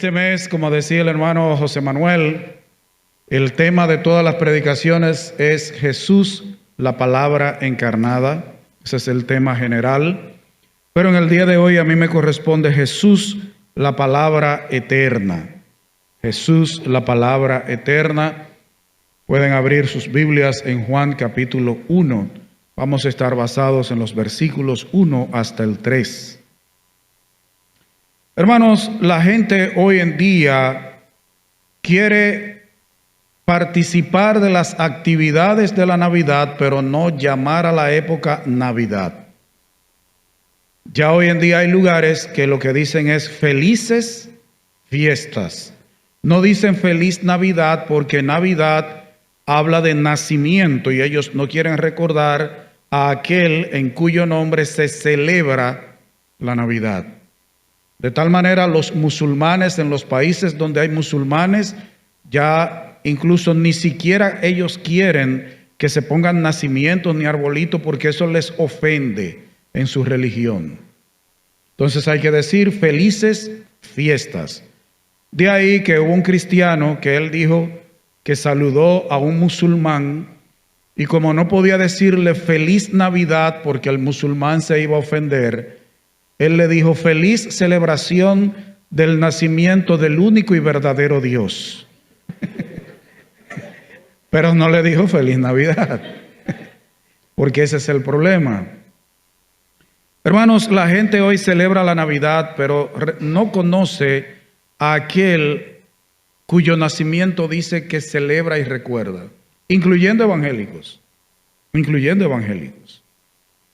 Este mes, como decía el hermano José Manuel, el tema de todas las predicaciones es Jesús, la palabra encarnada. Ese es el tema general. Pero en el día de hoy a mí me corresponde Jesús, la palabra eterna. Jesús, la palabra eterna. Pueden abrir sus Biblias en Juan capítulo 1. Vamos a estar basados en los versículos 1 hasta el 3. Hermanos, la gente hoy en día quiere participar de las actividades de la Navidad, pero no llamar a la época Navidad. Ya hoy en día hay lugares que lo que dicen es felices fiestas. No dicen feliz Navidad porque Navidad habla de nacimiento y ellos no quieren recordar a aquel en cuyo nombre se celebra la Navidad. De tal manera, los musulmanes en los países donde hay musulmanes, ya incluso ni siquiera ellos quieren que se pongan nacimientos ni arbolitos porque eso les ofende en su religión. Entonces hay que decir felices fiestas. De ahí que hubo un cristiano que él dijo que saludó a un musulmán y como no podía decirle feliz Navidad porque el musulmán se iba a ofender, él le dijo feliz celebración del nacimiento del único y verdadero Dios. Pero no le dijo feliz Navidad, porque ese es el problema. Hermanos, la gente hoy celebra la Navidad, pero no conoce a aquel cuyo nacimiento dice que celebra y recuerda, incluyendo evangélicos.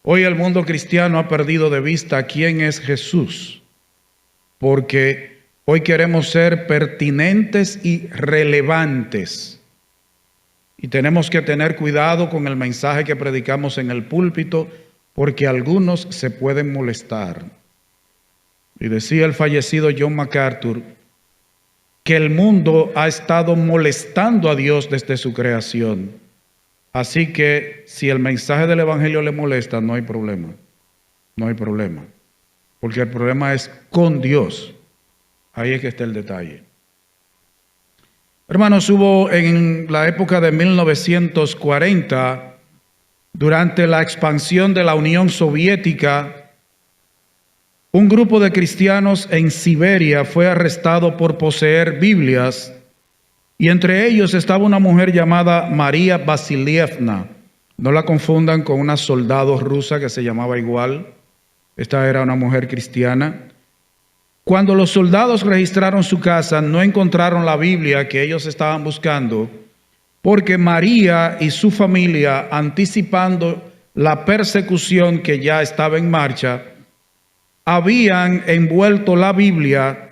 Hoy el mundo cristiano ha perdido de vista quién es Jesús, porque hoy queremos ser pertinentes y relevantes. Y tenemos que tener cuidado con el mensaje que predicamos en el púlpito, porque algunos se pueden molestar. Y decía el fallecido John MacArthur que el mundo ha estado molestando a Dios desde su creación. Así que si el mensaje del Evangelio le molesta, no hay problema. No hay problema. Porque el problema es con Dios. Ahí es que está el detalle. Hermanos, hubo en la época de 1940, durante la expansión de la Unión Soviética, un grupo de cristianos en Siberia fue arrestado por poseer Biblias. Y entre ellos estaba una mujer llamada María Vasilievna. No la confundan con una soldado rusa que se llamaba igual. Esta era una mujer cristiana. Cuando los soldados registraron su casa, no encontraron la Biblia que ellos estaban buscando, porque María y su familia, anticipando la persecución que ya estaba en marcha, habían envuelto la Biblia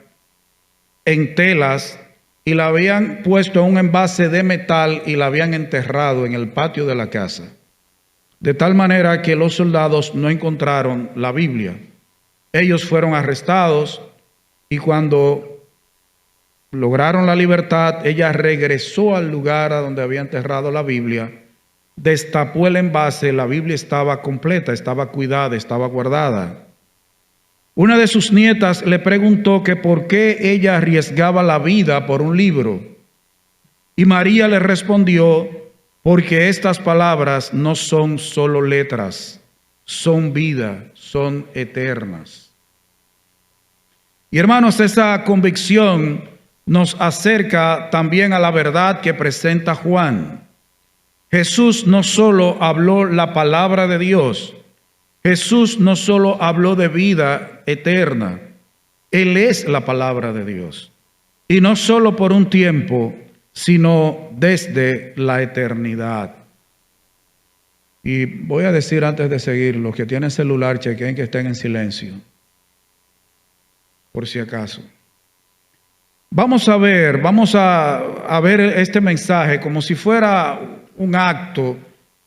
en telas y la habían puesto en un envase de metal y la habían enterrado en el patio de la casa. De tal manera que los soldados no encontraron la Biblia. Ellos fueron arrestados y cuando lograron la libertad, ella regresó al lugar a donde había enterrado la Biblia, destapó el envase, la Biblia estaba completa, estaba cuidada, estaba guardada. Una de sus nietas le preguntó que por qué ella arriesgaba la vida por un libro. Y María le respondió, porque estas palabras no son solo letras, son vida, son eternas. Y hermanos, esa convicción nos acerca también a la verdad que presenta Juan. Jesús no solo habló la palabra de Dios, Jesús no solo habló de vida eterna, Él es la palabra de Dios. Y no solo por un tiempo, sino desde la eternidad. Y voy a decir antes de seguir, los que tienen celular, chequen que estén en silencio, por si acaso. Vamos a ver este mensaje como si fuera un acto,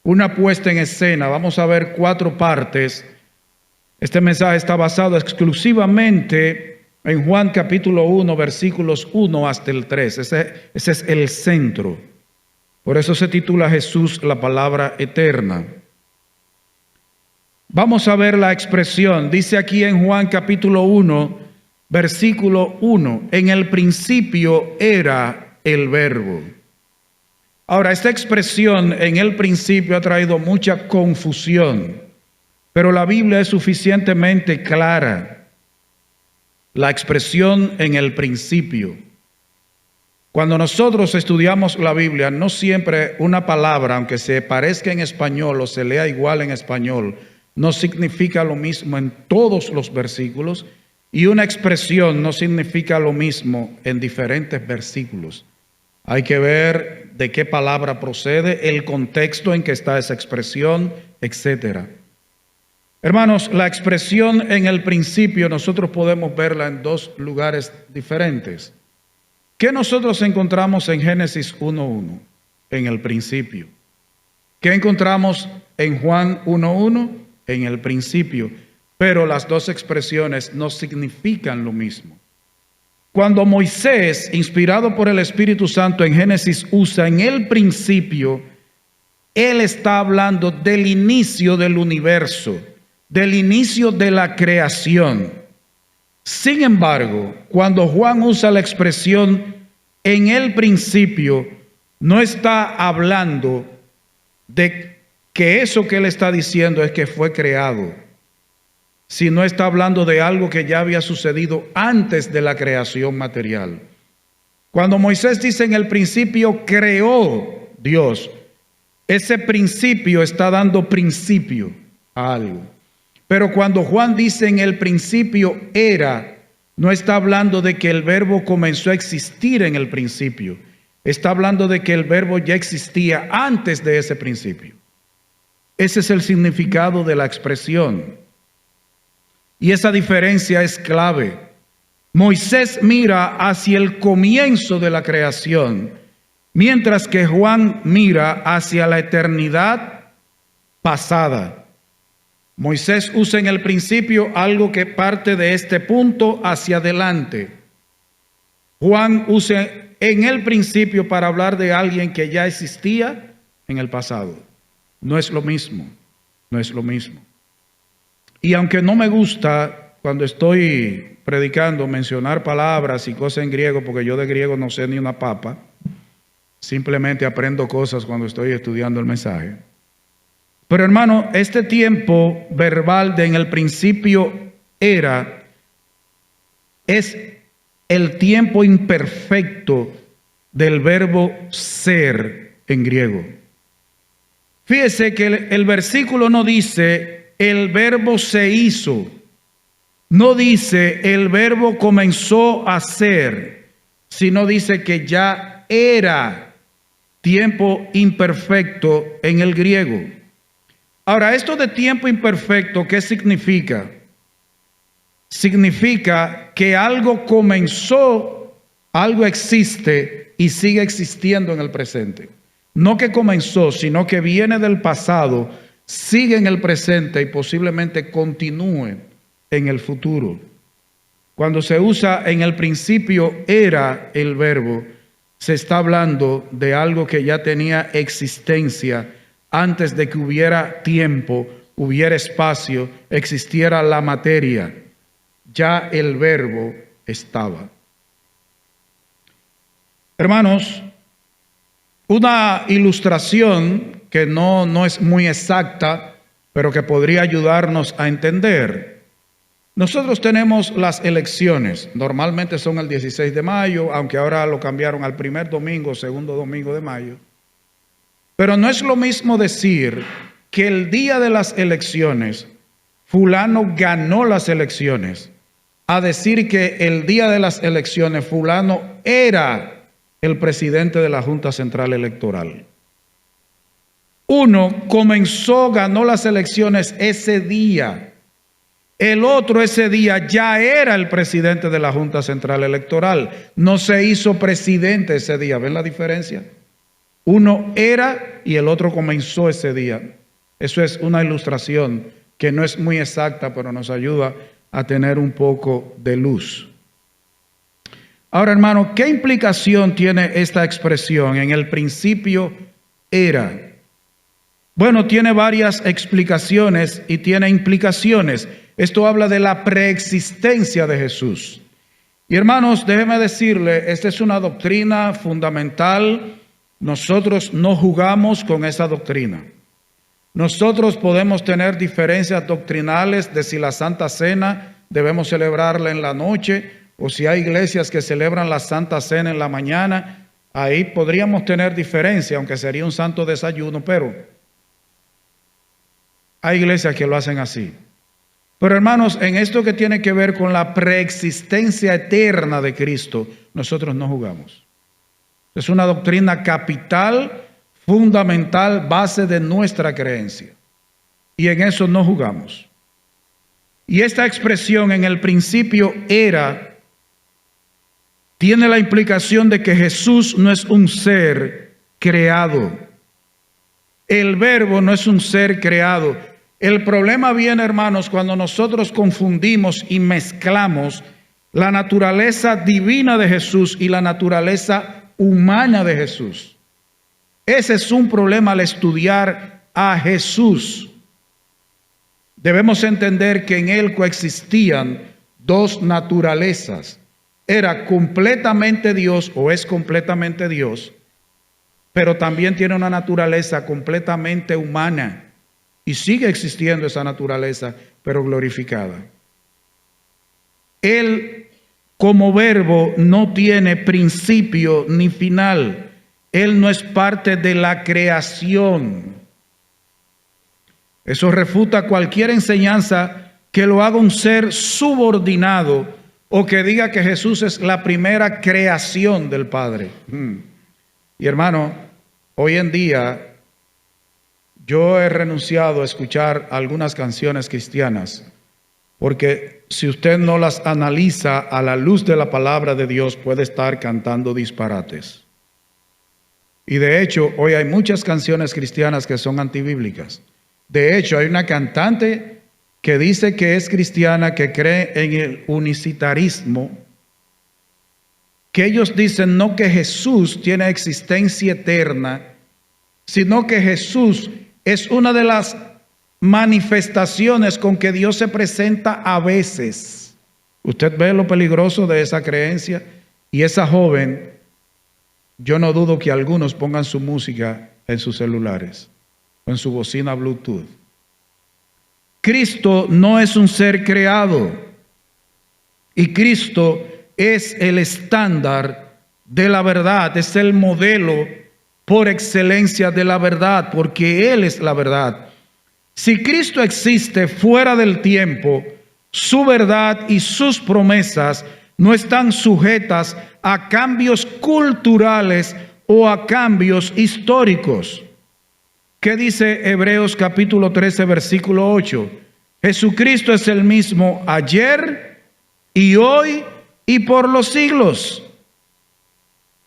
una puesta en escena. Vamos a ver 4 partes. Este mensaje está basado exclusivamente en Juan capítulo 1, versículos 1 hasta el 3. Ese es el centro. Por eso se titula Jesús, la palabra eterna. Vamos a ver la expresión. Dice aquí en Juan capítulo 1, versículo 1. En el principio era el Verbo. Ahora, esta expresión en el principio ha traído mucha confusión, pero la Biblia es suficientemente clara. La expresión en el principio. Cuando nosotros estudiamos la Biblia, no siempre una palabra, aunque se parezca en español o se lea igual en español, no significa lo mismo en todos los versículos, y una expresión no significa lo mismo en diferentes versículos. Hay que ver de qué palabra procede, el contexto en que está esa expresión, etc. Hermanos, la expresión en el principio nosotros podemos verla en dos lugares diferentes. ¿Qué nosotros encontramos en Génesis 1:1? En el principio. ¿Qué encontramos en Juan 1:1? En el principio. Pero las dos expresiones no significan lo mismo. Cuando Moisés, inspirado por el Espíritu Santo en Génesis, usa en el principio, él está hablando del inicio del universo, del inicio de la creación. Sin embargo, cuando Juan usa la expresión en el principio, no está hablando de que eso que él está diciendo es que fue creado, sino está hablando de algo que ya había sucedido antes de la creación material. Cuando Moisés dice en el principio creó Dios, ese principio está dando principio a algo. Pero cuando Juan dice en el principio era, no está hablando de que el verbo comenzó a existir en el principio. Está hablando de que el verbo ya existía antes de ese principio. Ese es el significado de la expresión. Y esa diferencia es clave. Moisés mira hacia el comienzo de la creación, mientras que Juan mira hacia la eternidad pasada. Moisés usa en el principio algo que parte de este punto hacia adelante. Juan usa en el principio para hablar de alguien que ya existía en el pasado. No es lo mismo, no es lo mismo. Y aunque no me gusta cuando estoy predicando mencionar palabras y cosas en griego, porque yo de griego no sé ni una papa, simplemente aprendo cosas cuando estoy estudiando el mensaje. Pero hermano, este tiempo verbal de en el principio era, es el tiempo imperfecto del verbo ser en griego. Fíjese que el versículo no dice el verbo se hizo, no dice el verbo comenzó a ser, sino dice que ya era tiempo imperfecto en el griego. Ahora, esto de tiempo imperfecto, ¿qué significa? Significa que algo comenzó, algo existe y sigue existiendo en el presente. No que comenzó, sino que viene del pasado, sigue en el presente y posiblemente continúe en el futuro. Cuando se usa en el principio era el verbo, se está hablando de algo que ya tenía existencia antes de que hubiera tiempo, hubiera espacio, existiera la materia. Ya el verbo estaba. Hermanos, una ilustración que no es muy exacta, pero que podría ayudarnos a entender. Nosotros tenemos las elecciones, normalmente son el 16 de mayo, aunque ahora lo cambiaron al primer domingo, segundo domingo de mayo. Pero no es lo mismo decir que el día de las elecciones, fulano ganó las elecciones, a decir que el día de las elecciones, fulano era el presidente de la Junta Central Electoral. Uno comenzó, ganó las elecciones ese día. El otro ese día ya era el presidente de la Junta Central Electoral. No se hizo presidente ese día. ¿Ven la diferencia? Uno era y el otro comenzó ese día. Eso es una ilustración que no es muy exacta, pero nos ayuda a tener un poco de luz. Ahora, hermano, ¿qué implicación tiene esta expresión? En el principio era. Bueno, tiene varias explicaciones y tiene implicaciones. Esto habla de la preexistencia de Jesús. Y hermanos, déjeme decirle, esta es una doctrina fundamental. Nosotros no jugamos con esa doctrina. Nosotros podemos tener diferencias doctrinales de si la Santa Cena debemos celebrarla en la noche o si hay iglesias que celebran la Santa Cena en la mañana. Ahí podríamos tener diferencia, aunque sería un santo desayuno, pero hay iglesias que lo hacen así. Pero hermanos, en esto que tiene que ver con la preexistencia eterna de Cristo, nosotros no jugamos. Es una doctrina capital, fundamental, base de nuestra creencia. Y en eso no jugamos. Y esta expresión en el principio era, tiene la implicación de que Jesús no es un ser creado. El verbo no es un ser creado. El problema viene, hermanos, cuando nosotros confundimos y mezclamos la naturaleza divina de Jesús y la naturaleza humana de Jesús. Ese es un problema al estudiar a Jesús. Debemos entender que en Él coexistían dos naturalezas. Era completamente Dios o es completamente Dios, pero también tiene una naturaleza completamente humana. Y sigue existiendo esa naturaleza, pero glorificada. Él, como verbo, no tiene principio ni final. Él no es parte de la creación. Eso refuta cualquier enseñanza que lo haga un ser subordinado o que diga que Jesús es la primera creación del Padre. Y hermano, hoy en día yo he renunciado a escuchar algunas canciones cristianas, porque si usted no las analiza a la luz de la palabra de Dios, puede estar cantando disparates. Y de hecho, hoy hay muchas canciones cristianas que son antibíblicas. De hecho, hay una cantante que dice que es cristiana, que cree en el unicitarismo, que ellos dicen no que Jesús tiene existencia eterna, sino que Jesús es una de las manifestaciones con que Dios se presenta a veces. Usted ve lo peligroso de esa creencia. Y esa joven, yo no dudo que algunos pongan su música en sus celulares o en su bocina Bluetooth. Cristo no es un ser creado. Y Cristo es el estándar de la verdad, es el modelo por excelencia de la verdad, porque Él es la verdad. Si Cristo existe fuera del tiempo, su verdad y sus promesas no están sujetas a cambios culturales o a cambios históricos. ¿Qué dice Hebreos capítulo 13, versículo 8? Jesucristo es el mismo ayer y hoy y por los siglos.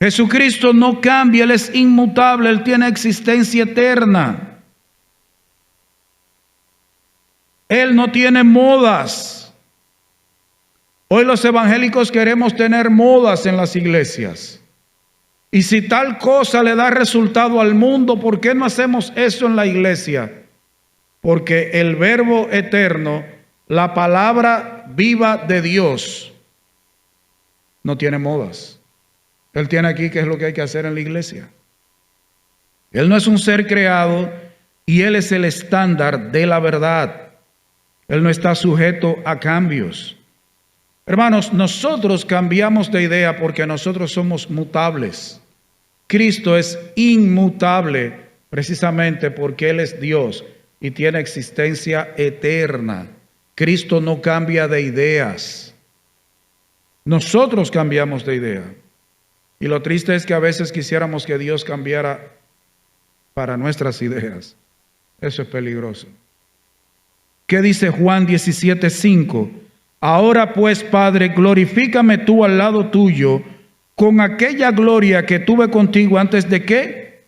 Jesucristo no cambia, Él es inmutable, Él tiene existencia eterna. Él no tiene modas. Hoy los evangélicos queremos tener modas en las iglesias. Y si tal cosa le da resultado al mundo, ¿por qué no hacemos eso en la iglesia? Porque el verbo eterno, la palabra viva de Dios, no tiene modas. Él tiene aquí qué es lo que hay que hacer en la iglesia. Él no es un ser creado y Él es el estándar de la verdad. Él no está sujeto a cambios. Hermanos, nosotros cambiamos de idea porque nosotros somos mutables. Cristo es inmutable precisamente porque Él es Dios y tiene existencia eterna. Cristo no cambia de ideas. Nosotros cambiamos de idea. Y lo triste es que a veces quisiéramos que Dios cambiara para nuestras ideas. Eso es peligroso. ¿Qué dice Juan 17:5? Ahora pues, Padre, glorifícame tú al lado tuyo con aquella gloria que tuve contigo antes de que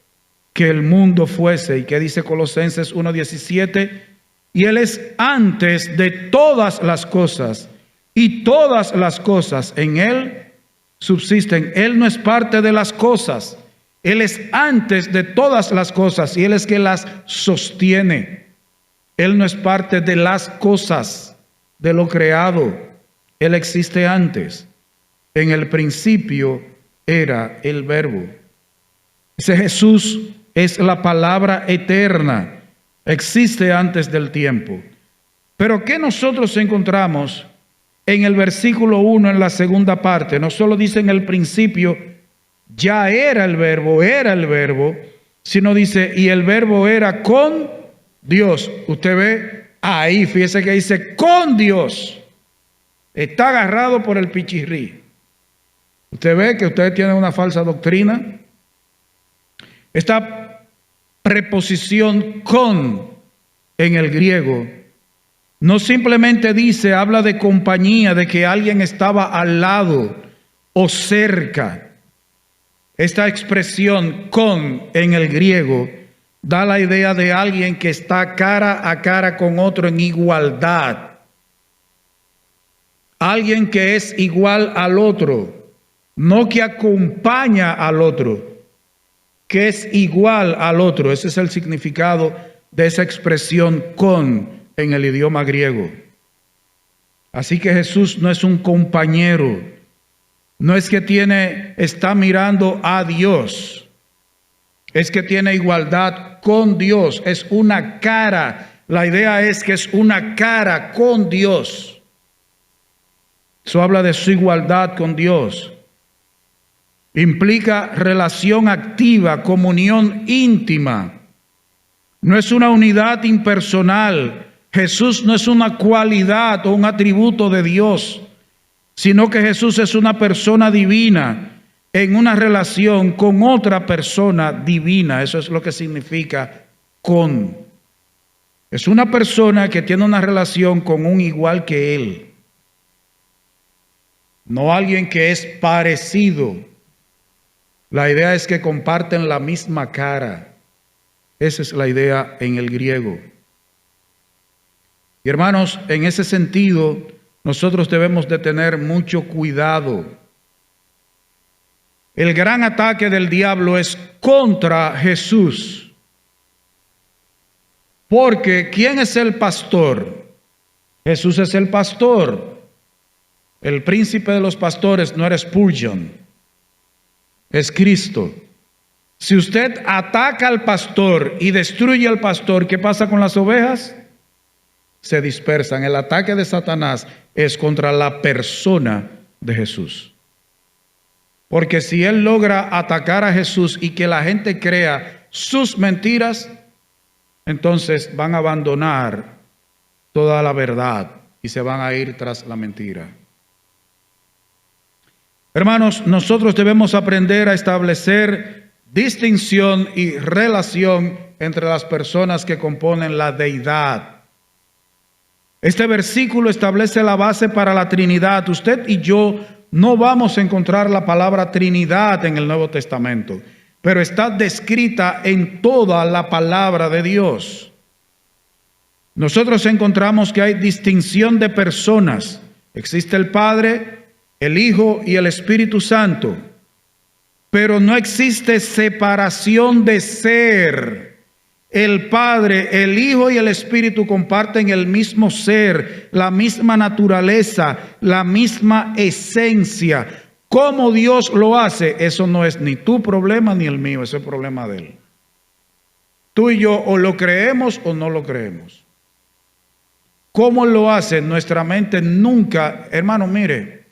el mundo fuese. ¿Y qué dice Colosenses 1:17? Y Él es antes de todas las cosas, y todas las cosas en Él subsisten. Él no es parte de las cosas. Él es antes de todas las cosas y Él es que las sostiene. Él no es parte de las cosas, de lo creado. Él existe antes. En el principio era el Verbo. Ese Jesús es la palabra eterna, existe antes del tiempo. Pero ¿qué nosotros encontramos en el versículo 1, en la segunda parte? No solo dice en el principio, ya era el Verbo, sino dice, y el Verbo era con Dios. Usted ve ahí, fíjese que dice con Dios. Está agarrado por el pichirrí. Usted ve que ustedes tienen una falsa doctrina. Esta preposición con en el griego no simplemente dice, habla de compañía, de que alguien estaba al lado o cerca. Esta expresión con en el griego da la idea de alguien que está cara a cara con otro en igualdad. Alguien que es igual al otro, no que acompaña al otro, que es igual al otro. Ese es el significado de esa expresión con en el idioma griego. Así que Jesús no es un compañero, no es que está mirando a Dios, es que tiene igualdad con Dios, es una cara. La idea es que es una cara con Dios. Eso habla de su igualdad con Dios. Implica relación activa, comunión íntima. No es una unidad impersonal. Jesús no es una cualidad o un atributo de Dios, sino que Jesús es una persona divina en una relación con otra persona divina. Eso es lo que significa con. Es una persona que tiene una relación con un igual que él. No alguien que es parecido. La idea es que comparten la misma cara. Esa es la idea en el griego. Y hermanos, en ese sentido, nosotros debemos de tener mucho cuidado. El gran ataque del diablo es contra Jesús. Porque ¿quién es el pastor? Jesús es el pastor. El príncipe de los pastores no era Spurgeon, es Cristo. Si usted ataca al pastor y destruye al pastor, ¿qué pasa con las ovejas? Se dispersan. El ataque de Satanás es contra la persona de Jesús. Porque si él logra atacar a Jesús y que la gente crea sus mentiras, entonces van a abandonar toda la verdad y se van a ir tras la mentira. Hermanos, nosotros debemos aprender a establecer distinción y relación entre las personas que componen la deidad. Este versículo establece la base para la Trinidad. Usted y yo no vamos a encontrar la palabra Trinidad en el Nuevo Testamento, pero está descrita en toda la palabra de Dios. Nosotros encontramos que hay distinción de personas. Existe el Padre, el Hijo y el Espíritu Santo, pero no existe separación de ser. El Padre, el Hijo y el Espíritu comparten el mismo ser, la misma naturaleza, la misma esencia. ¿Cómo Dios lo hace? Eso no es ni tu problema ni el mío, ese es el problema de Él. Tú y yo o lo creemos o no lo creemos. ¿Cómo lo hace? Nuestra mente nunca, hermano, mire,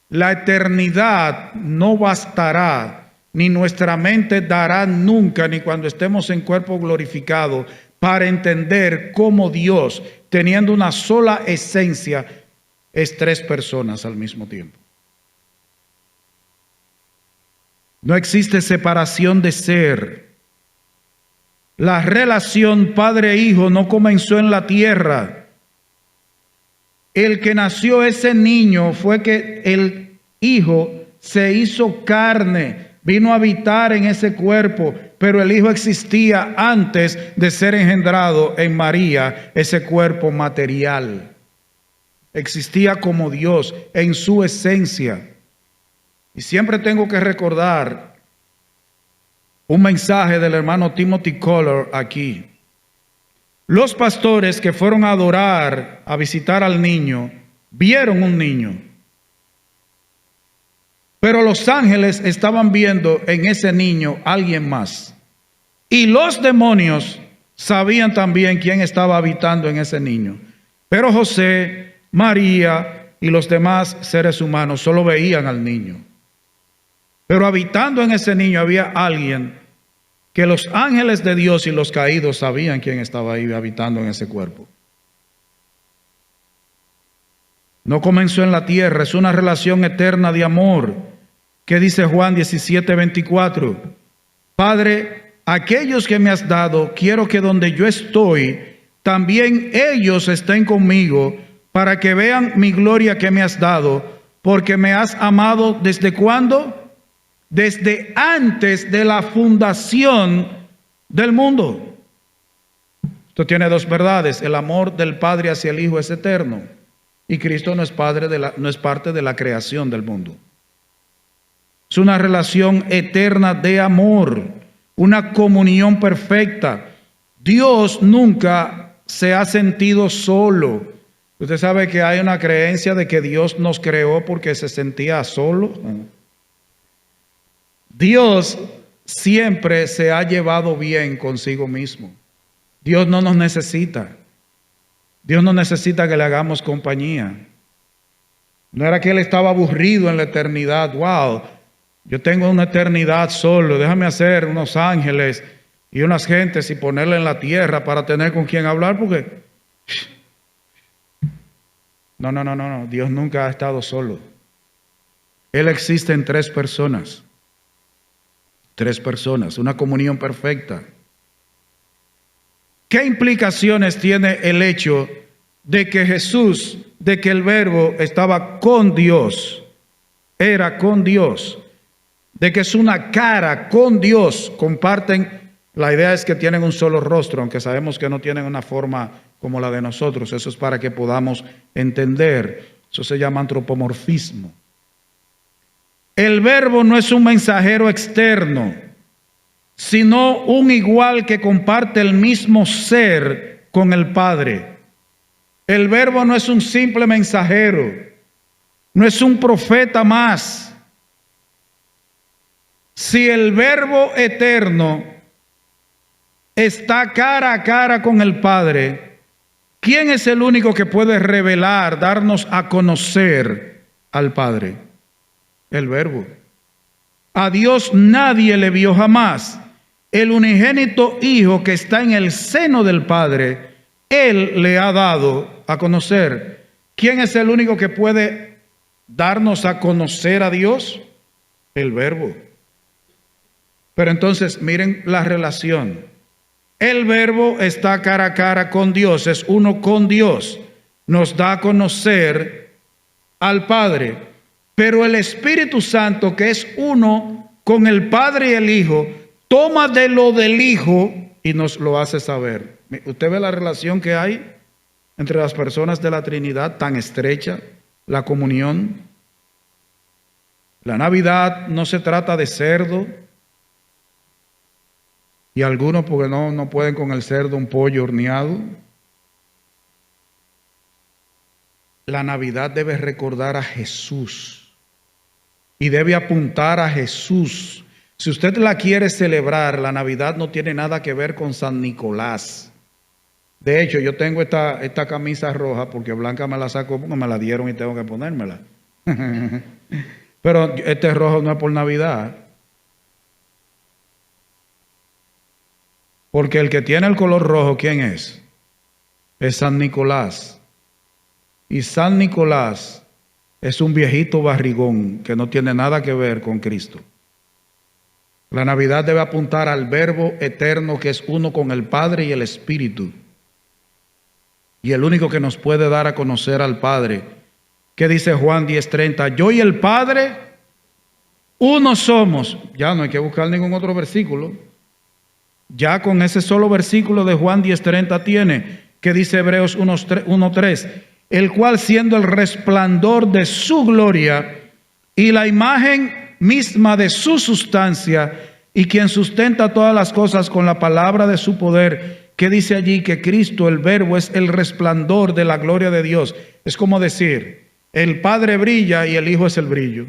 la eternidad no bastará, ni nuestra mente dará nunca, ni cuando estemos en cuerpo glorificado, para entender cómo Dios, teniendo una sola esencia, es tres personas al mismo tiempo. No existe separación de ser. La relación padre-hijo no comenzó en la tierra. El que nació ese niño fue que el Hijo se hizo carne, vino a habitar en ese cuerpo, pero el Hijo existía antes de ser engendrado en María, ese cuerpo material. Existía como Dios en su esencia. Y siempre tengo que recordar un mensaje del hermano Timothy Keller aquí. Los pastores que fueron a adorar, a visitar al niño, vieron un niño. Pero los ángeles estaban viendo en ese niño a alguien más. Y los demonios sabían también quién estaba habitando en ese niño. Pero José, María y los demás seres humanos solo veían al niño. Pero habitando en ese niño había alguien que los ángeles de Dios y los caídos sabían quién estaba ahí habitando en ese cuerpo. No comenzó en la tierra, es una relación eterna de amor. ¿Qué dice Juan 17:24? Padre, aquellos que me has dado, quiero que donde yo estoy, también ellos estén conmigo, para que vean mi gloria que me has dado, porque me has amado ¿desde cuándo? Desde antes de la fundación del mundo. Esto tiene dos verdades. El amor del Padre hacia el Hijo es eterno. Y Cristo no es parte de la creación del mundo. Es una relación eterna de amor, una comunión perfecta. Dios nunca se ha sentido solo. Usted sabe que hay una creencia de que Dios nos creó porque se sentía solo. Dios siempre se ha llevado bien consigo mismo. Dios no nos necesita. Dios no necesita que le hagamos compañía. No era que Él estaba aburrido en la eternidad. Wow, yo tengo una eternidad solo. Déjame hacer unos ángeles y unas gentes y ponerle en la tierra para tener con quien hablar, porque no. Dios nunca ha estado solo. Él existe en tres personas. Tres personas, una comunión perfecta. ¿Qué implicaciones tiene el hecho de que Jesús, de que el Verbo estaba con Dios, era con Dios, de que es una cara con Dios? Comparten, la idea es que tienen un solo rostro, aunque sabemos que no tienen una forma como la de nosotros. Eso es para que podamos entender. Eso se llama antropomorfismo. El Verbo no es un mensajero externo, sino un igual que comparte el mismo ser con el Padre. El Verbo no es un simple mensajero, no es un profeta más. Si el Verbo eterno está cara a cara con el Padre, ¿quién es el único que puede revelar, darnos a conocer al Padre? El Verbo. A Dios nadie le vio jamás. El unigénito Hijo que está en el seno del Padre, Él le ha dado a conocer. ¿Quién es el único que puede darnos a conocer a Dios? El Verbo. Pero entonces miren la relación. El Verbo está cara a cara con Dios, es uno con Dios. Nos da a conocer al Padre. Pero el Espíritu Santo, que es uno con el Padre y el Hijo, toma de lo del Hijo y nos lo hace saber. ¿Usted ve la relación que hay entre las personas de la Trinidad tan estrecha? La comunión. La Navidad no se trata de cerdo. Y algunos porque no pueden con el cerdo, un pollo horneado. La Navidad debe recordar a Jesús. Y debe apuntar a Jesús. Si usted la quiere celebrar, la Navidad no tiene nada que ver con San Nicolás. De hecho, yo tengo esta camisa roja porque Blanca me la sacó porque me la dieron y tengo que ponérmela. Pero este rojo no es por Navidad. Porque el que tiene el color rojo, ¿quién es? Es San Nicolás. Y San Nicolás es un viejito barrigón que no tiene nada que ver con Cristo. La Navidad debe apuntar al Verbo eterno que es uno con el Padre y el Espíritu. Y el único que nos puede dar a conocer al Padre. ¿Qué dice Juan 10:30? Yo y el Padre, uno somos. Ya no hay que buscar ningún otro versículo. Ya con ese solo versículo de Juan 10:30 tiene. ¿Qué dice Hebreos 1:3? El cual siendo el resplandor de su gloria y la imagen misma de su sustancia, y quien sustenta todas las cosas con la palabra de su poder, que dice allí que Cristo, el Verbo, es el resplandor de la gloria de Dios. Es como decir, el Padre brilla y el Hijo es el brillo.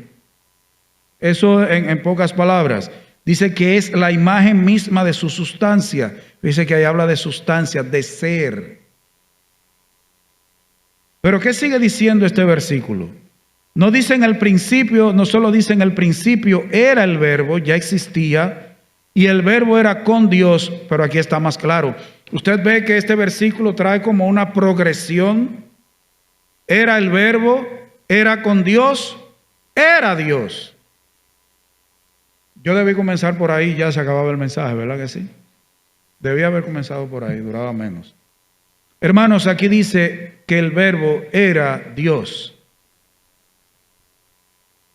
Eso en pocas palabras. Dice que es la imagen misma de su sustancia. Dice que ahí habla de sustancia, de ser. Pero ¿qué sigue diciendo este versículo? No dice en el principio, no solo dice en el principio era el verbo, ya existía, y el verbo era con Dios, pero aquí está más claro. Usted ve que este versículo trae como una progresión. Era el verbo, era con Dios, era Dios. Yo debí comenzar por ahí, ya se acababa el mensaje, ¿verdad que sí? Debía haber comenzado por ahí, duraba menos. Hermanos, aquí dice que el verbo era Dios.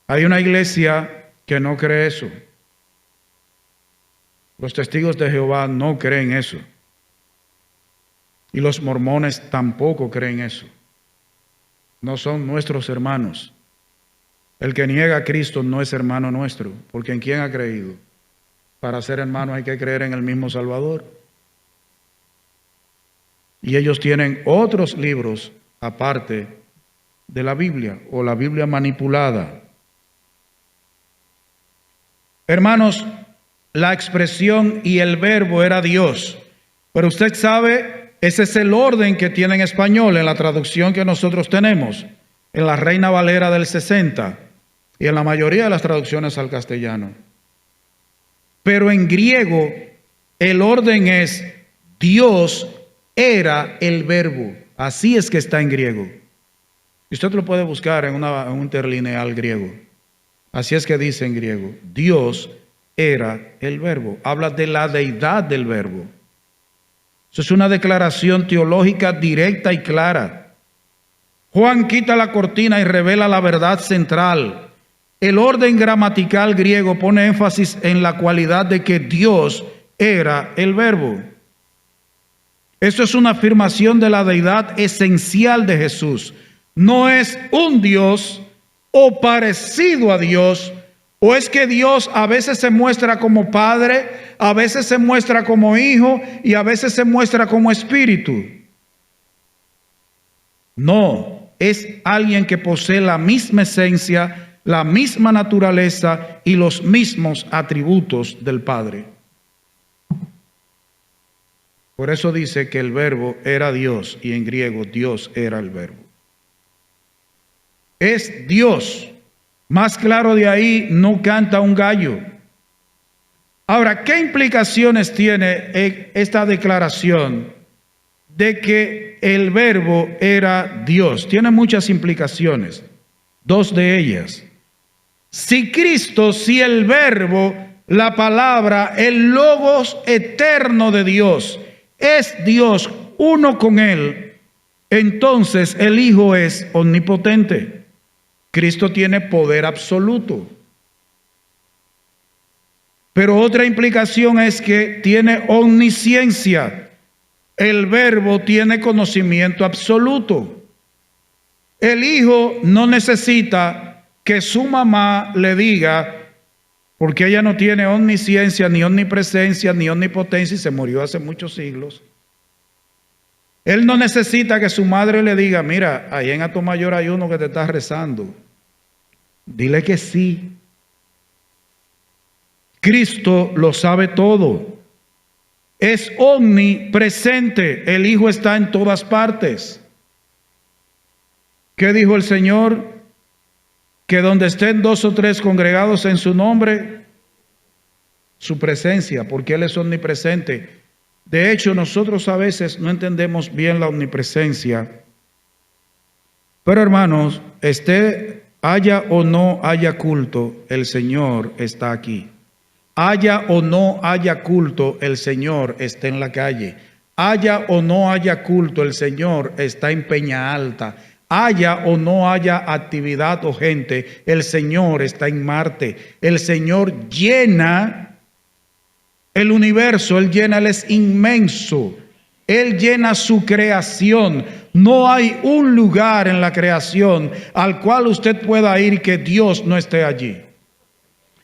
Hay una iglesia que no cree eso. Los testigos de Jehová no creen eso. Y los mormones tampoco creen eso. No son nuestros hermanos. El que niega a Cristo no es hermano nuestro, porque ¿en quién ha creído? Para ser hermano hay que creer en el mismo Salvador. Y ellos tienen otros libros aparte de la Biblia, o la Biblia manipulada. Hermanos, la expresión y el verbo era Dios. Pero usted sabe, ese es el orden que tiene en español, en la traducción que nosotros tenemos, en la Reina Valera del 60 y en la mayoría de las traducciones al castellano. Pero en griego, el orden es Dios era el verbo. Así es que está en griego. Y usted lo puede buscar en un interlineal griego. Así es que dice en griego, Dios era el verbo. Habla de la deidad del verbo. Eso es una declaración teológica directa y clara. Juan quita la cortina y revela la verdad central. El orden gramatical griego pone énfasis en la cualidad de que Dios era el verbo. Esto es una afirmación de la deidad esencial de Jesús. No es un Dios o parecido a Dios, o es que Dios a veces se muestra como Padre, a veces se muestra como Hijo y a veces se muestra como Espíritu. No, es alguien que posee la misma esencia, la misma naturaleza y los mismos atributos del Padre. Por eso dice que el verbo era Dios y en griego Dios era el verbo. Es Dios. Más claro de ahí no canta un gallo. Ahora, ¿qué implicaciones tiene esta declaración de que el verbo era Dios? Tiene muchas implicaciones. Dos de ellas. Si Cristo, si el verbo, la palabra, el logos eterno de Dios, es Dios, uno con Él, entonces el Hijo es omnipotente. Cristo tiene poder absoluto. Pero otra implicación es que tiene omnisciencia. El verbo tiene conocimiento absoluto. El Hijo no necesita que su mamá le diga, porque ella no tiene omnisciencia, ni omnipresencia, ni omnipotencia y se murió hace muchos siglos. Él no necesita que su madre le diga, mira, ahí en Atomayor hay uno que te está rezando. Dile que sí. Cristo lo sabe todo. Es omnipresente. El Hijo está en todas partes. ¿Qué dijo el Señor? Que donde estén dos o tres congregados en su nombre, su presencia, porque Él es omnipresente. De hecho, nosotros a veces no entendemos bien la omnipresencia. Pero hermanos, haya o no haya culto, el Señor está aquí. Haya o no haya culto, el Señor está en la calle. Haya o no haya culto, el Señor está en Peña Alta. Haya o no haya actividad o gente, el Señor está en Marte. El Señor llena el universo, Él llena, Él es inmenso. Él llena su creación. No hay un lugar en la creación al cual usted pueda ir que Dios no esté allí.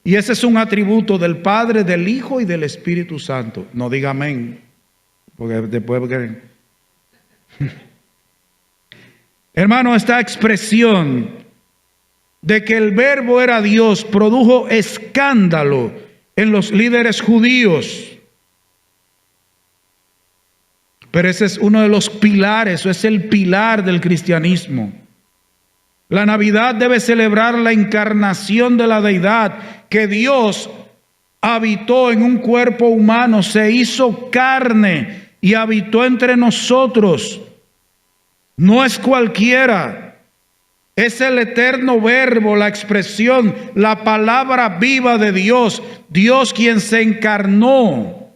Y ese es un atributo del Padre, del Hijo y del Espíritu Santo. No diga amén, porque después... Hermano, esta expresión de que el Verbo era Dios produjo escándalo en los líderes judíos. Pero ese es uno de los pilares, eso es el pilar del cristianismo. La Navidad debe celebrar la encarnación de la deidad, que Dios habitó en un cuerpo humano, se hizo carne y habitó entre nosotros. No es cualquiera, es el eterno Verbo, la expresión, la palabra viva de Dios, Dios quien se encarnó.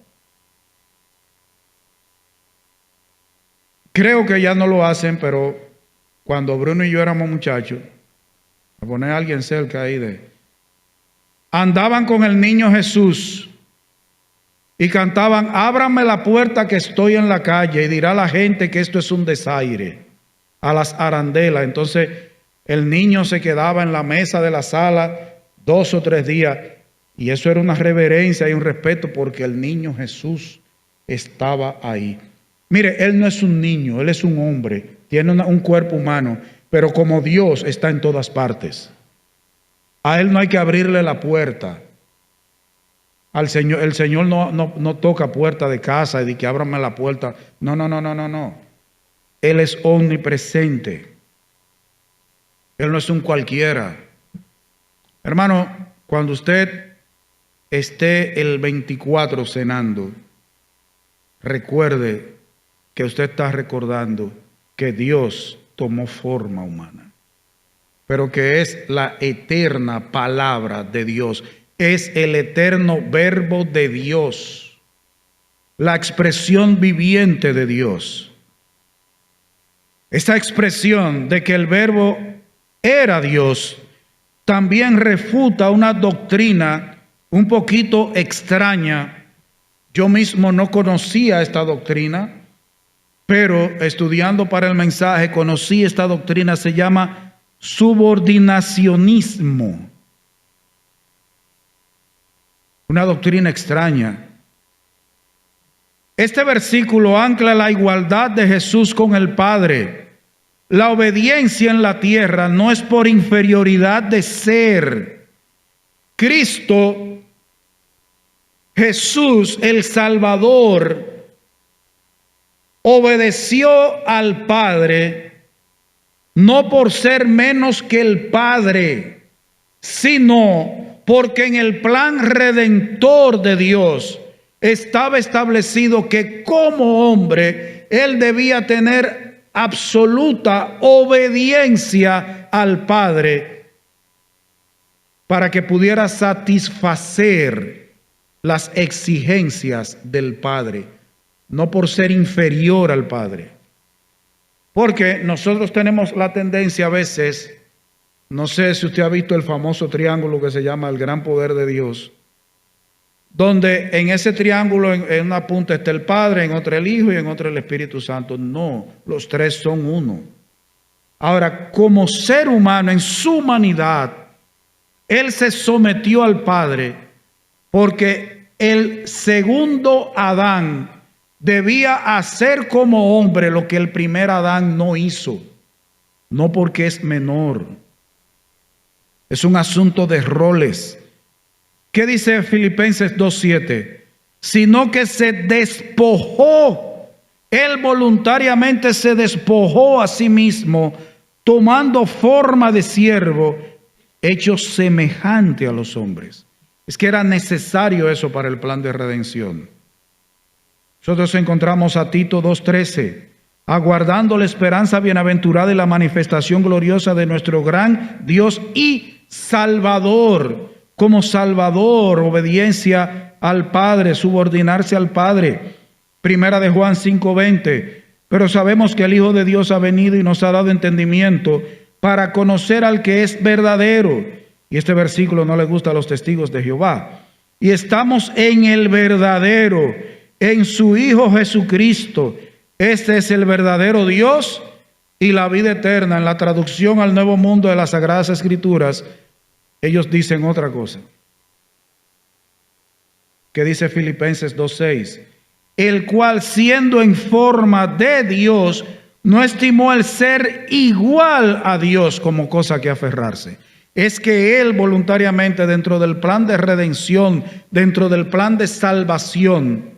Creo que ya no lo hacen, pero cuando Bruno y yo éramos muchachos, a poner a alguien cerca ahí andaban con el niño Jesús y cantaban: ábrame la puerta que estoy en la calle, y dirá la gente que esto es un desaire, a las arandelas. Entonces el niño se quedaba en la mesa de la sala 2 o 3 días, y eso era una reverencia y un respeto porque el niño Jesús estaba ahí. Mire, Él no es un niño, Él es un hombre, tiene un cuerpo humano, pero como Dios está en todas partes. A Él no hay que abrirle la puerta. Al Señor, el Señor no toca puerta de casa y dice que ábrame la puerta. No. Él es omnipresente. Él no es un cualquiera. Hermano, cuando usted esté el 24 cenando, recuerde que usted está recordando que Dios tomó forma humana, pero que es la eterna palabra de Dios, es el eterno Verbo de Dios, la expresión viviente de Dios. Esta expresión de que el Verbo era Dios también refuta una doctrina un poquito extraña. Yo mismo no conocía esta doctrina, pero estudiando para el mensaje conocí esta doctrina. Se llama subordinacionismo. Una doctrina extraña. Este versículo ancla la igualdad de Jesús con el Padre. La obediencia en la tierra no es por inferioridad de ser. Cristo, Jesús, el Salvador, obedeció al Padre no por ser menos que el Padre, sino porque en el plan redentor de Dios estaba establecido que como hombre Él debía tener absoluta obediencia al Padre para que pudiera satisfacer las exigencias del Padre, no por ser inferior al Padre. Porque nosotros tenemos la tendencia a veces, no sé si usted ha visto el famoso triángulo que se llama el gran poder de Dios, donde en ese triángulo en una punta está el Padre, en otra el Hijo y en otra el Espíritu Santo. No, los tres son uno. Ahora, como ser humano en su humanidad, Él se sometió al Padre porque el segundo Adán debía hacer como hombre lo que el primer Adán no hizo, no porque es menor. Es un asunto de roles. ¿Qué dice Filipenses 2:7? Sino que se despojó, Él voluntariamente se despojó a sí mismo, tomando forma de siervo, hecho semejante a los hombres. Es que era necesario eso para el plan de redención. Nosotros encontramos a Tito 2:13, aguardando la esperanza bienaventurada y la manifestación gloriosa de nuestro gran Dios y Salvador. Como Salvador, obediencia al Padre, subordinarse al Padre. Primera de Juan 5:20, pero sabemos que el Hijo de Dios ha venido y nos ha dado entendimiento para conocer al que es verdadero. Y este versículo no le gusta a los testigos de Jehová. Y estamos en el verdadero, en su Hijo Jesucristo. Este es el verdadero Dios y la vida eterna. En la traducción al Nuevo Mundo de las Sagradas Escrituras, ellos dicen otra cosa. ¿Qué dice Filipenses 2:6? El cual, siendo en forma de Dios, no estimó el ser igual a Dios como cosa que aferrarse, es que Él voluntariamente, dentro del plan de redención, dentro del plan de salvación,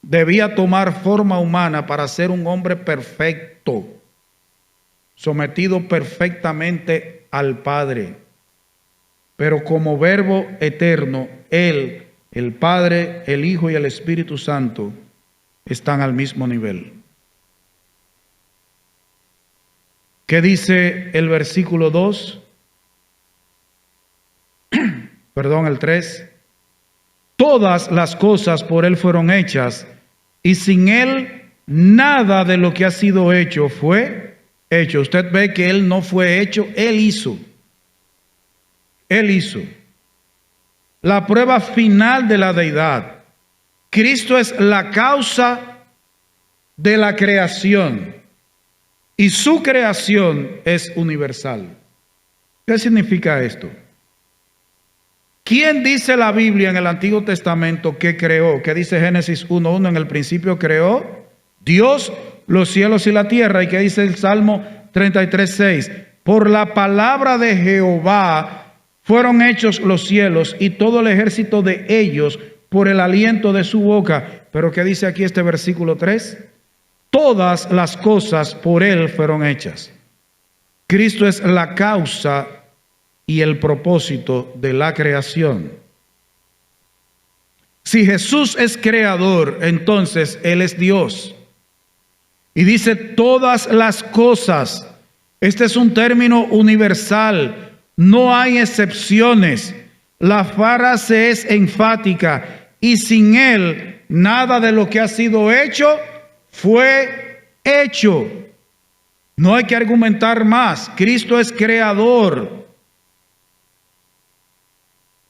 debía tomar forma humana para ser un hombre perfecto, sometido perfectamente al Padre. Pero como verbo eterno, Él, el Padre, el Hijo y el Espíritu Santo están al mismo nivel. ¿Qué dice el versículo 2? Perdón, el 3. Todas las cosas por Él fueron hechas, y sin Él nada de lo que ha sido hecho fue hecho. Usted ve que Él no fue hecho, Él hizo. Él hizo. La prueba final de la deidad. Cristo es la causa de la creación, y su creación es universal. ¿Qué significa esto? ¿Quién dice la Biblia en el Antiguo Testamento que creó? ¿Qué dice Génesis 1:1? En el principio creó Dios los cielos y la tierra. ¿Y qué dice el Salmo 33:6? Por la palabra de Jehová fueron hechos los cielos y todo el ejército de ellos por el aliento de su boca. Pero ¿qué dice aquí este versículo 3? Todas las cosas por Él fueron hechas. Cristo es la causa y el propósito de la creación. Si Jesús es creador, entonces Él es Dios. Y dice todas las cosas. Este es un término universal. No hay excepciones. La frase es enfática. Y sin Él, nada de lo que ha sido hecho fue hecho. No hay que argumentar más. Cristo es creador.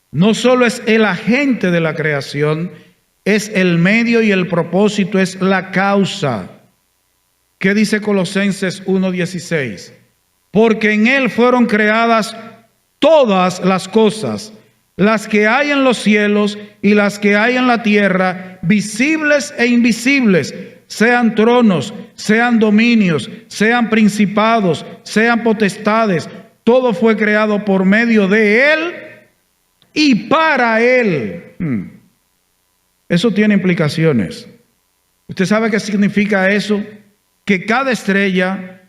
No solo es el agente de la creación, es el medio y el propósito, es la causa. ¿Qué dice Colosenses 1:16? Porque en Él fueron creadas todas las cosas, las que hay en los cielos y las que hay en la tierra, visibles e invisibles, sean tronos, sean dominios, sean principados, sean potestades. Todo fue creado por medio de Él y para Él. Eso tiene implicaciones. ¿Usted sabe qué significa eso? Que cada estrella,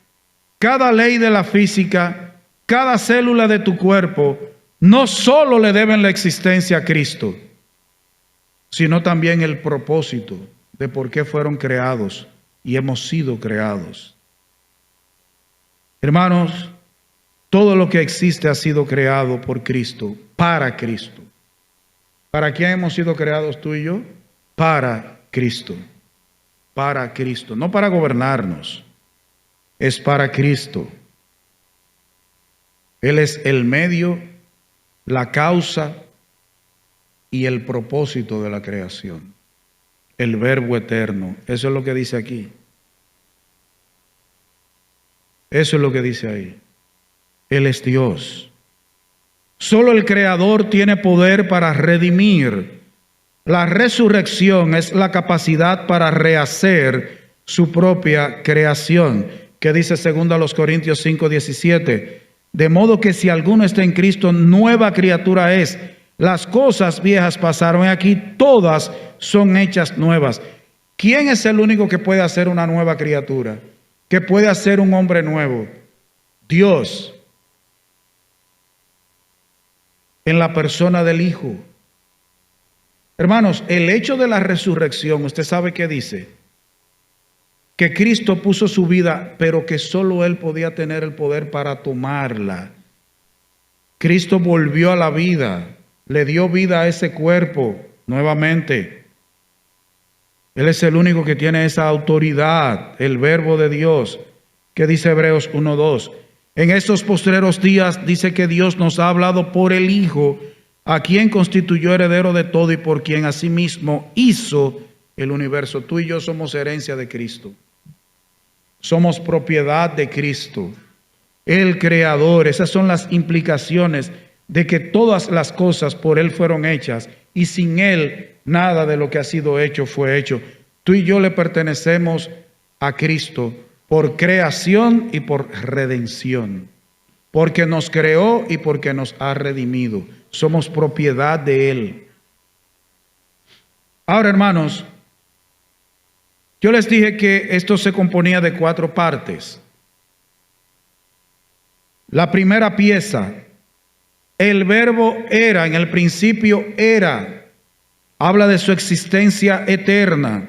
cada ley de la física, cada célula de tu cuerpo, no solo le deben la existencia a Cristo, sino también el propósito de por qué fueron creados y hemos sido creados. Hermanos, todo lo que existe ha sido creado por Cristo, para Cristo. ¿Para quién hemos sido creados tú y yo? Para Cristo. Para Cristo. No para gobernarnos. Es para Cristo. Él es el medio, la causa y el propósito de la creación. El verbo eterno. Eso es lo que dice aquí. Eso es lo que dice ahí. Él es Dios. Solo el Creador tiene poder para redimir. La resurrección es la capacidad para rehacer su propia creación. Que dice 2 Corintios 5:17. De modo que si alguno está en Cristo, nueva criatura es. Las cosas viejas pasaron y aquí todas son hechas nuevas. ¿Quién es el único que puede hacer una nueva criatura? ¿Que puede hacer un hombre nuevo? Dios. En la persona del Hijo. Hermanos, el hecho de la resurrección, ¿usted sabe qué dice? Que Cristo puso su vida, pero que solo Él podía tener el poder para tomarla. Cristo volvió a la vida, le dio vida a ese cuerpo nuevamente. Él es el único que tiene esa autoridad, el verbo de Dios. ¿Qué dice Hebreos 1:2? En estos postreros días dice que Dios nos ha hablado por el Hijo, a quien constituyó heredero de todo y por quien asimismo hizo el universo. Tú y yo somos herencia de Cristo. Somos propiedad de Cristo, el Creador. Esas son las implicaciones de que todas las cosas por Él fueron hechas y sin Él nada de lo que ha sido hecho fue hecho. Tú y yo le pertenecemos a Cristo por creación y por redención. porque nos creó y porque nos ha redimido. Somos propiedad de Él. Ahora, hermanos, yo les dije que esto se componía de 4 partes. La primera pieza, el verbo era, en el principio era, habla de su existencia eterna.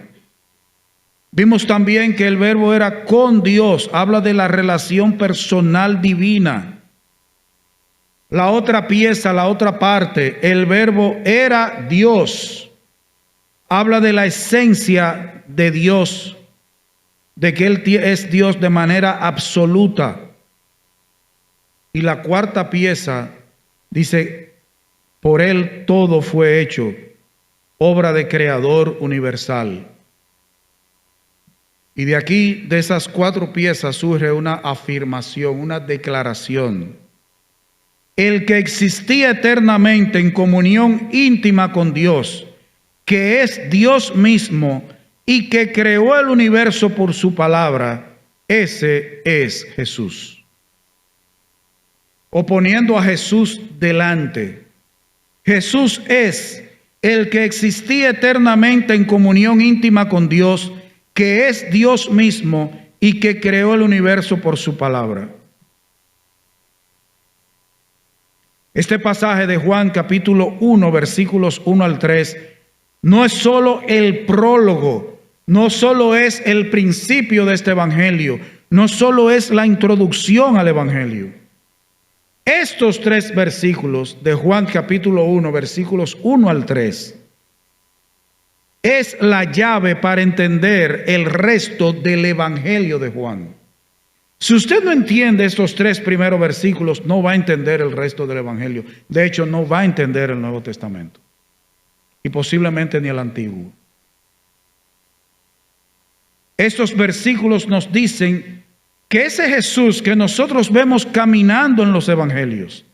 Vimos también que el verbo era con Dios, habla de la relación personal divina. La otra pieza, la otra parte, el verbo era Dios, habla de la esencia de Dios, de que Él es Dios de manera absoluta. Y la cuarta pieza dice, por Él todo fue hecho, obra de Creador universal. Y de aquí, de esas 4 piezas, surge una afirmación, una declaración. El que existía eternamente en comunión íntima con Dios, que es Dios mismo y que creó el universo por su palabra, ese es Jesús. O poniendo a Jesús delante. Jesús es el que existía eternamente en comunión íntima con Dios, que es Dios mismo y que creó el universo por su palabra. Este pasaje de Juan capítulo 1, versículos 1 al 3, no es solo el prólogo, no solo es el principio de este evangelio, no solo es la introducción al evangelio. Estos 3 versículos de Juan capítulo 1, versículos 1 al 3, es la llave para entender el resto del evangelio de Juan. Si usted no entiende estos 3 primeros versículos, no va a entender el resto del evangelio. De hecho, no va a entender el Nuevo Testamento. Y posiblemente ni el Antiguo. Estos versículos nos dicen que ese Jesús que nosotros vemos caminando en los evangelios,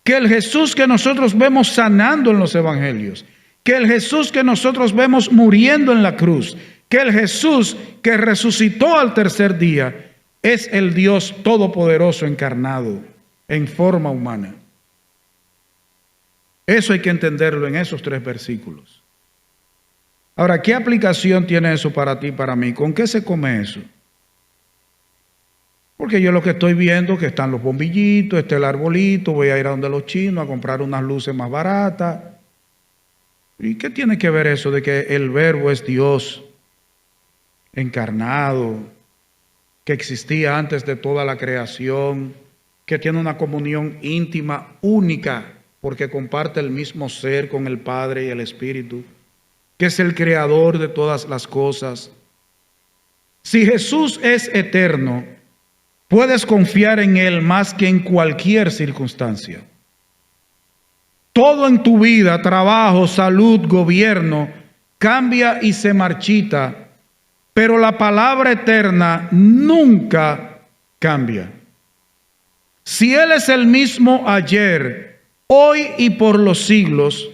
que el Jesús que nosotros vemos sanando en los evangelios, que el Jesús que nosotros vemos muriendo en la cruz, que el Jesús que resucitó al tercer día, es el Dios todopoderoso encarnado en forma humana. Eso hay que entenderlo en esos 3 versículos. Ahora, ¿qué aplicación tiene eso para ti y para mí? ¿Con qué se come eso? Porque yo lo que estoy viendo es que están los bombillitos, está el arbolito, voy a ir a donde los chinos a comprar unas luces más baratas. ¿Y qué tiene que ver eso de que el verbo es Dios encarnado, que existía antes de toda la creación, que tiene una comunión íntima, única, porque comparte el mismo ser con el Padre y el Espíritu, que es el creador de todas las cosas? Si Jesús es eterno, puedes confiar en Él más que en cualquier circunstancia. Todo en tu vida, trabajo, salud, gobierno, cambia y se marchita, pero la palabra eterna nunca cambia. Si Él es el mismo ayer, hoy y por los siglos,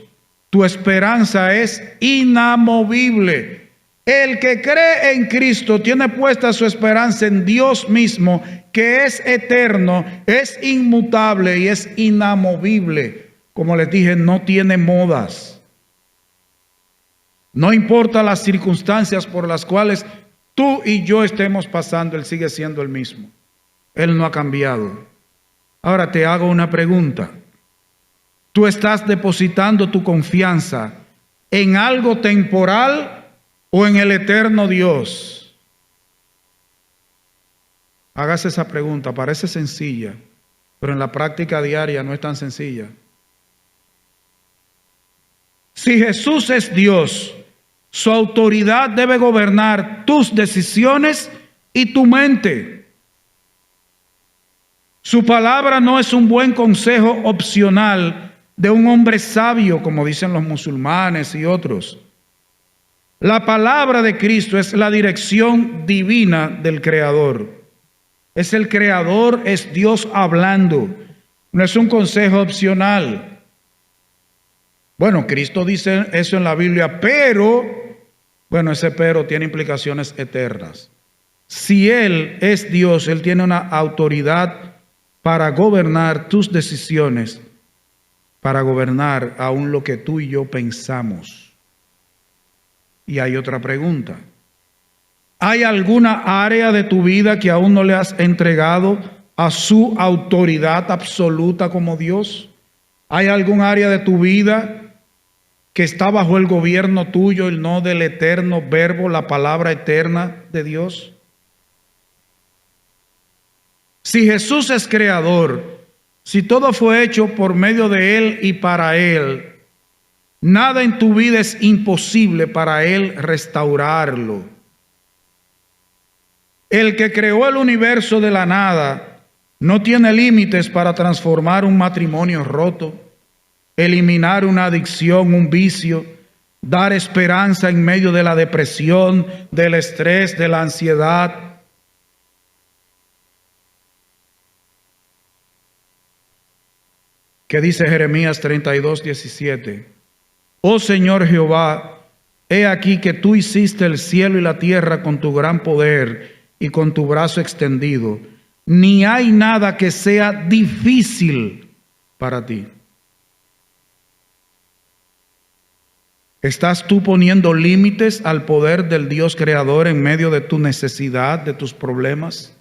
tu esperanza es inamovible. El que cree en Cristo tiene puesta su esperanza en Dios mismo, que es eterno, es inmutable y es inamovible. Como les dije, no tiene modas. No importa las circunstancias por las cuales tú y yo estemos pasando, Él sigue siendo el mismo. Él no ha cambiado. Ahora te hago una pregunta. ¿Tú estás depositando tu confianza en algo temporal o en el eterno Dios? Hágase esa pregunta, parece sencilla, pero en la práctica diaria no es tan sencilla. Si Jesús es Dios, su autoridad debe gobernar tus decisiones y tu mente. Su palabra no es un buen consejo opcional de un hombre sabio, como dicen los musulmanes y otros. La palabra de Cristo es la dirección divina del Creador. Es el Creador, es Dios hablando. No es un consejo opcional. Bueno, Cristo dice eso en la Biblia, pero, bueno, ese pero tiene implicaciones eternas. Si Él es Dios, Él tiene una autoridad para gobernar tus decisiones, para gobernar aún lo que tú y yo pensamos. Y hay otra pregunta. ¿Hay alguna área de tu vida que aún no le has entregado a su autoridad absoluta como Dios? ¿Hay algún área de tu vida que está bajo el gobierno tuyo y no del eterno verbo, la palabra eterna de Dios? Si Jesús es creador, si todo fue hecho por medio de Él y para Él, nada en tu vida es imposible para Él restaurarlo. El que creó el universo de la nada no tiene límites para transformar un matrimonio roto, eliminar una adicción, un vicio, dar esperanza en medio de la depresión, del estrés, de la ansiedad. ¿Qué dice Jeremías 32:17? Oh Señor Jehová, he aquí que tú hiciste el cielo y la tierra con tu gran poder y con tu brazo extendido. Ni hay nada que sea difícil para ti. ¿Estás tú poniendo límites al poder del Dios creador en medio de tu necesidad, de tus problemas?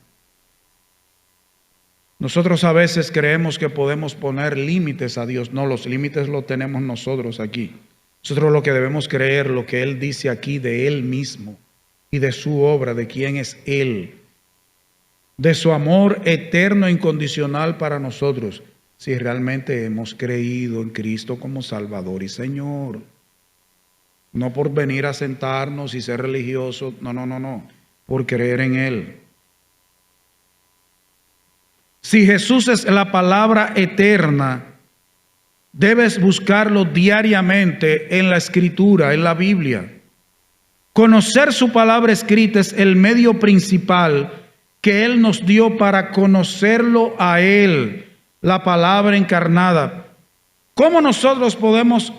Nosotros a veces creemos que podemos poner límites a Dios. No, los límites los tenemos nosotros aquí. Nosotros lo que debemos creer, lo que Él dice aquí de Él mismo y de su obra, de quién es Él, de su amor eterno e incondicional para nosotros, si realmente hemos creído en Cristo como Salvador y Señor. No por venir a sentarnos y ser religiosos, no, por creer en Él. Si Jesús es la palabra eterna, debes buscarlo diariamente en la Escritura, en la Biblia. Conocer su palabra escrita es el medio principal que Él nos dio para conocerlo a Él, la palabra encarnada. ¿Cómo nosotros podemos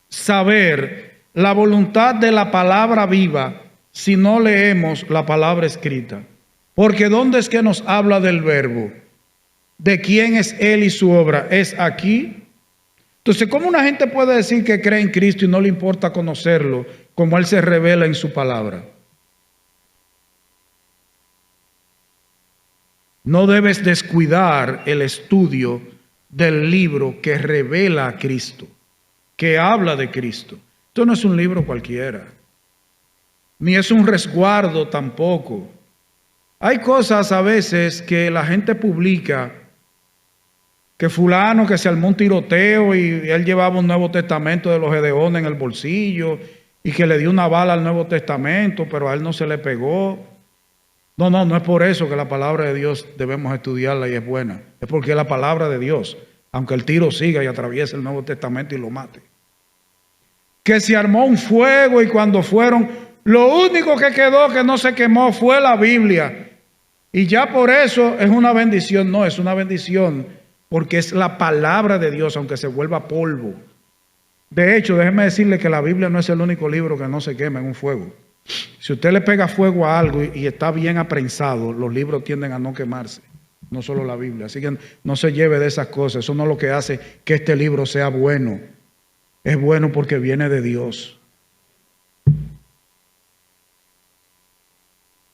saber la voluntad de la palabra viva si no leemos la palabra escrita? Porque ¿dónde es que nos habla del verbo? ¿De quién es Él y su obra? ¿Es aquí? Entonces, ¿cómo una gente puede decir que cree en Cristo y no le importa conocerlo como Él se revela en su palabra? No debes descuidar el estudio del libro que revela a Cristo, que habla de Cristo. Esto no es un libro cualquiera, ni es un resguardo tampoco. Hay cosas a veces que la gente publica, que fulano que se armó un tiroteo y él llevaba un Nuevo Testamento de los Gedeones en el bolsillo y que le dio una bala al Nuevo Testamento, pero a él no se le pegó. No es por eso que la palabra de Dios debemos estudiarla y es buena. Es porque es la palabra de Dios, aunque el tiro siga y atraviese el Nuevo Testamento y lo mate. Que se armó un fuego y cuando fueron, lo único que quedó que no se quemó fue la Biblia. Y ya por eso es una bendición. No, es una bendición porque es la palabra de Dios, aunque se vuelva polvo. De hecho, déjeme decirle que la Biblia no es el único libro que no se quema en un fuego. Si usted le pega fuego a algo y está bien aprensado, los libros tienden a no quemarse, no solo la Biblia. Así que no se lleve de esas cosas. Eso no es lo que hace que este libro sea bueno. Es bueno porque viene de Dios.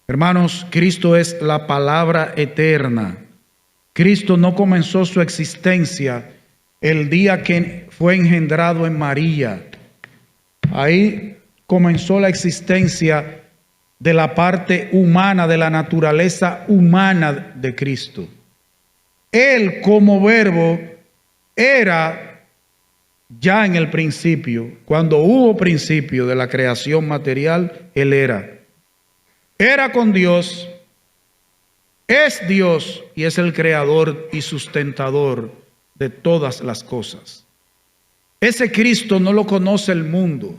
Hermanos, Cristo es la palabra eterna. Cristo no comenzó su existencia el día que fue engendrado en María. Ahí comenzó la existencia de la parte humana, de la naturaleza humana de Cristo. Él como verbo era ya en el principio, cuando hubo principio de la creación material, Él era. Era con Dios, es Dios y es el creador y sustentador de todas las cosas. Ese Cristo no lo conoce el mundo.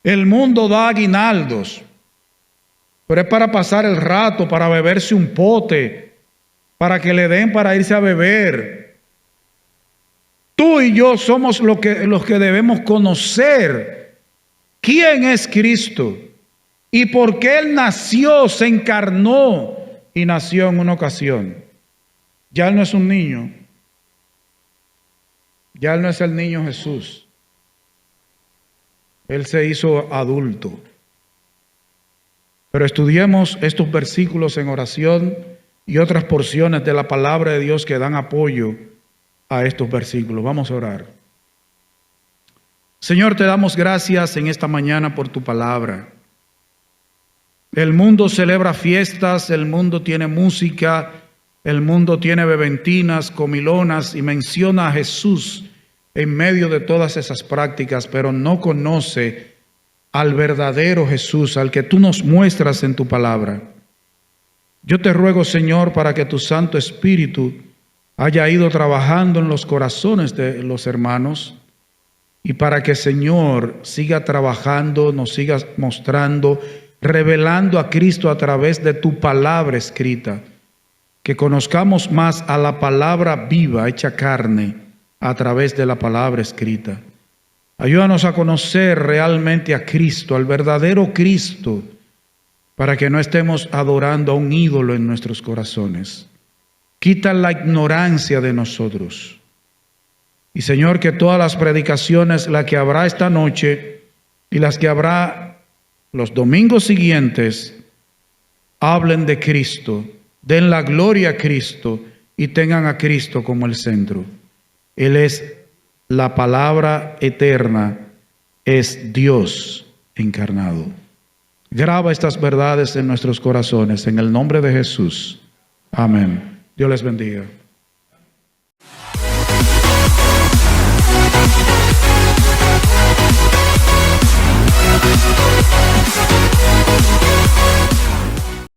El mundo da aguinaldos, pero es para pasar el rato, para beberse un pote, para que le den para irse a beber. Tú y yo somos los que debemos conocer quién es Cristo y por qué Él nació, se encarnó y nació en una ocasión. Ya él no es un niño. Ya él no es el niño Jesús. Él se hizo adulto. Pero estudiemos estos versículos en oración y otras porciones de la palabra de Dios que dan apoyo a estos versículos. Vamos a orar. Señor, te damos gracias en esta mañana por tu palabra. El mundo celebra fiestas, el mundo tiene música, el mundo tiene bebentinas, comilonas y menciona a Jesús en medio de todas esas prácticas, pero no conoce al verdadero Jesús, al que tú nos muestras en tu palabra. Yo te ruego, Señor, para que tu Santo Espíritu haya ido trabajando en los corazones de los hermanos y para que, Señor, siga trabajando, nos sigas mostrando, revelando a Cristo a través de tu palabra escrita, que conozcamos más a la palabra viva, hecha carne, a través de la palabra escrita. Ayúdanos a conocer realmente a Cristo, al verdadero Cristo, para que no estemos adorando a un ídolo en nuestros corazones. Quita la ignorancia de nosotros. Y Señor, que todas las predicaciones, las que habrá esta noche y las que habrá los domingos siguientes, hablen de Cristo, den la gloria a Cristo y tengan a Cristo como el centro. Él es la palabra eterna, es Dios encarnado. Graba estas verdades en nuestros corazones, en el nombre de Jesús. Amén. Dios les bendiga.